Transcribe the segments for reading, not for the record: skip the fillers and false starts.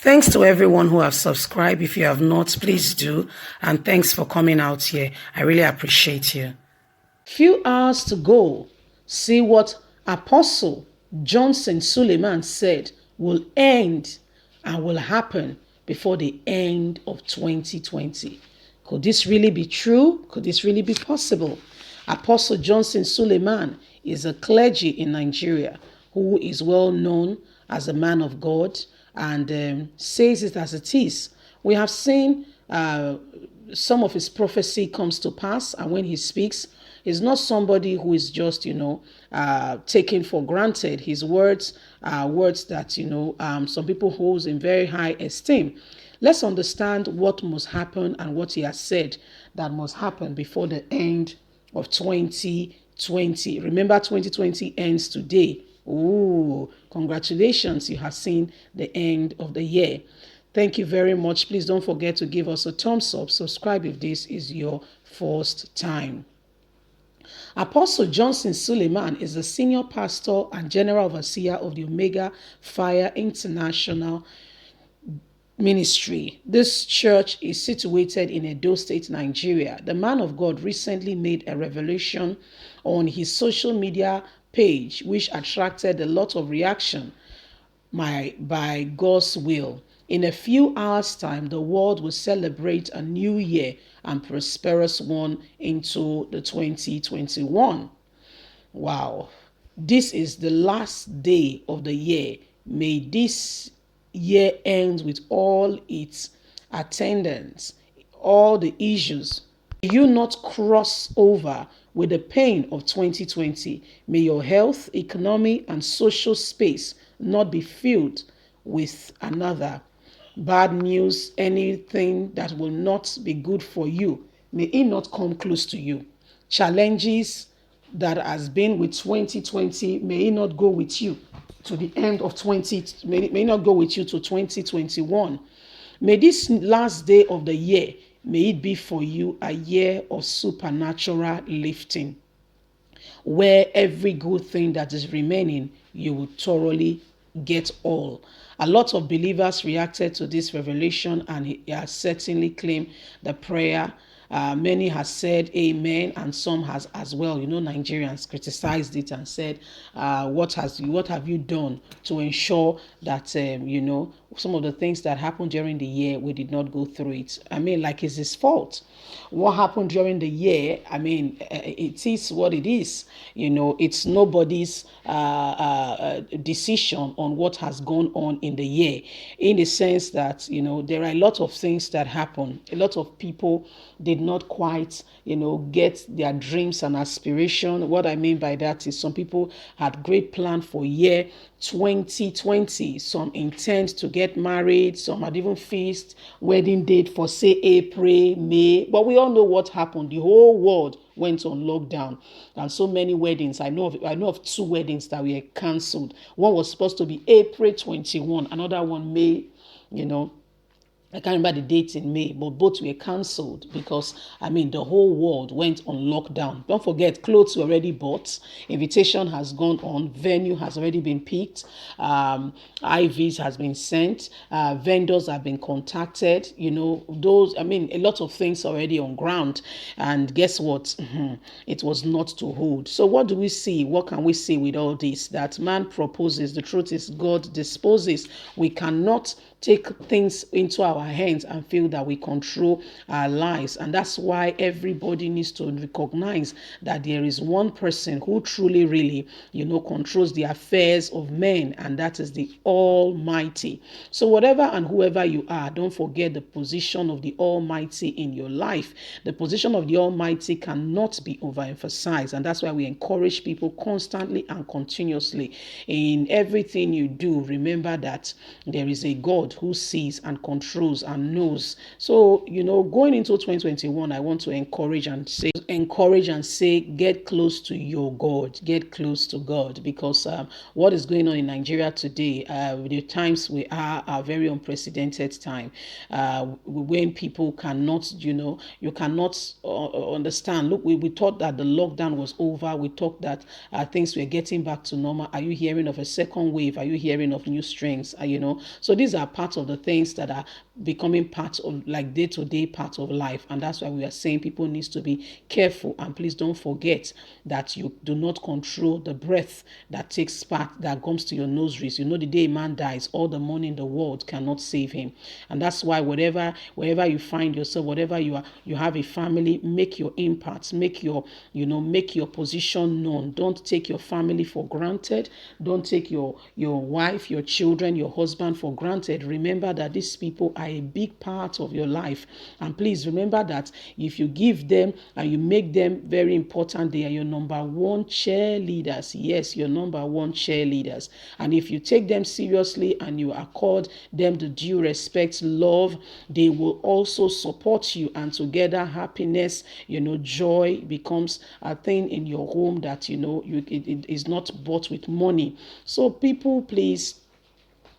Thanks to everyone who have subscribed. If you have not, please do. And thanks for coming out here. I really appreciate you. Few hours to go. See what Apostle Johnson Suleman said will end and will happen before the end of 2020. Could this really be true? Could this really be possible? Apostle Johnson Suleman is a clergy in Nigeria who is well known as a man of God and says it as it is. We have seen some of his prophecy comes to pass, and when he speaks, he's not somebody who is just, taken for granted. His words are words that, some people hold in very high esteem. Let's understand what must happen and what he has said that must happen before the end of 2020. Remember, 2020 ends today. Ooh, congratulations, you have seen the end of the year. Thank you very much. Please don't forget to give us a thumbs up. Subscribe if this is your first time. Apostle Johnson Suleman is the senior pastor and general overseer of the Omega Fire International Ministry. This church is situated in Edo State, Nigeria. The man of God recently made a revelation on his social media page, which attracted a lot of reaction by God's will. In a few hours' time, the world will celebrate a new year and prosperous one into the 2021. Wow. This is the last day of the year. May this year end with all its attendants, all the issues. May you not cross over with the pain of 2020. May your health, economy, and social space not be filled with another bad news, anything that will not be good for you. May it not come close to you. Challenges that has been with 2020, may it not go with you to the end of may not go with you to 2021. May this last day of the year, may it be for you a year of supernatural lifting, where every good thing that is remaining, you will thoroughly get all. A lot of believers reacted to this revelation, and he has certainly claimed the prayer. Many has said amen, and some has as well. Nigerians criticized it and said, what have you done to ensure that some of the things that happened during the year, we did not go through it? I mean, like, it's his fault. What happened during the year, I mean, it is what it is. It's nobody's decision on what has gone on in the year, in the sense that, there are a lot of things that happen. A lot of people did not quite, get their dreams and aspiration. What I mean by that is some people had great plan for year 2020. Some intend to get married. Some had even fixed wedding date for, say, April, May. But we all know what happened. The whole world went on lockdown, and so many weddings. I know of 2 weddings that were cancelled. One was supposed to be April 21, another one May, I can't remember the dates in May, but both were cancelled because, the whole world went on lockdown. Don't forget, clothes were already bought. Invitation has gone on. Venue has already been picked. IVs has been sent. Vendors have been contacted. A lot of things already on ground. And guess what? It was not to hold. So what do we see? What can we see with all this? That man proposes. The truth is God disposes. We cannot take things into our hands and feel that we control our lives. And that's why everybody needs to recognize that there is one person who truly, really, controls the affairs of men, and that is the Almighty. So whatever and whoever you are, don't forget the position of the Almighty in your life. The position of the Almighty cannot be overemphasized, and that's why we encourage people constantly and continuously. In everything you do, remember that there is a God who sees and controls and knows. So, going into 2021, I want to encourage and say, get close to your God, get close to God, because what is going on in Nigeria today, the times we are very unprecedented time, when people cannot, you cannot understand. Look, we thought that the lockdown was over. We thought that things were getting back to normal. Are you hearing of a second wave? Are you hearing of new strains? So these are part of the things that are becoming part of like day-to-day part of life. And that's why we are saying people needs to be careful. And please don't forget that you do not control the breath that takes part, that comes to your nostrils. You know, the day a man dies, all the money in the world cannot save him. And that's why wherever you find yourself, whatever you are, you have a family, make your impact, make your position known. Don't take your family for granted. Don't take your wife, your children, your husband for granted. Remember that these people are a big part of your life. And please remember that if you give them and you make them very important, they are your number one cheerleaders. Yes, your number one cheerleaders. And if you take them seriously and you accord them the due respect, love, they will also support you. And together, happiness, joy becomes a thing in your home that, it is not bought with money. So people, please,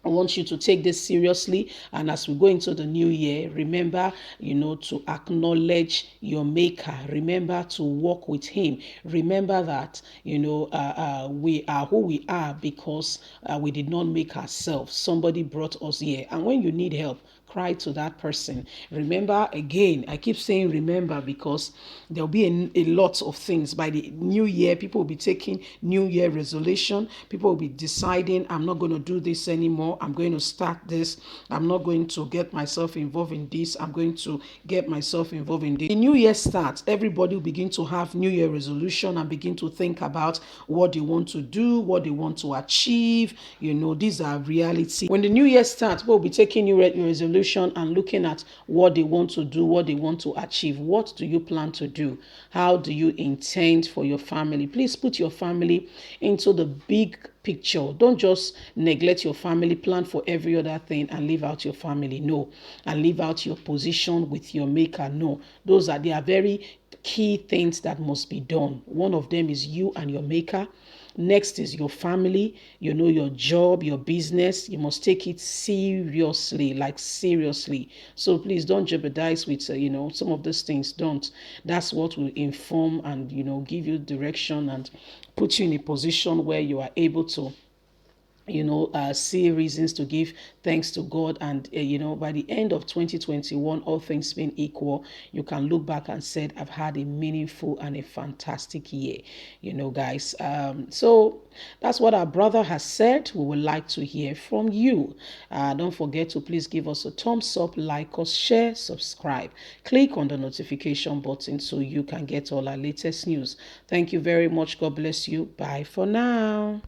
I want you to take this seriously. And as we go into the new year, remember, to acknowledge your maker. Remember to walk with him. Remember that, we are who we are because we did not make ourselves. Somebody brought us here. And when you need help, cry to that person. Remember, again, I keep saying remember because there'll be a lot of things. By the new year, people will be taking new year resolution. People will be deciding, I'm not going to do this anymore. I'm going to start this. I'm not going to get myself involved in this. I'm going to get myself involved in this. The new year starts, everybody will begin to have new year resolution and begin to think about what they want to do, what they want to achieve. These are reality. When the new year starts, people will be taking new resolution and looking at what they want to do, what they want to achieve. What do you plan to do? How do you intend for your family? Please put your family into the big picture. Don't just neglect your family, plan for every other thing and leave out your family. No. And leave out your position with your maker. No. They are very key things that must be done. One of them is you and your maker. Next is your family, your job, your business. You must take it seriously, like seriously. So please don't jeopardize with, some of these things. Don't. That's what will inform and, give you direction and put you in a position where you are able to see reasons to give thanks to God. And, by the end of 2021, all things being equal, you can look back and say, I've had a meaningful and a fantastic year, guys. So that's what our brother has said. We would like to hear from you. Don't forget to please give us a thumbs up, like us, share, subscribe. Click on the notification button so you can get all our latest news. Thank you very much. God bless you. Bye for now.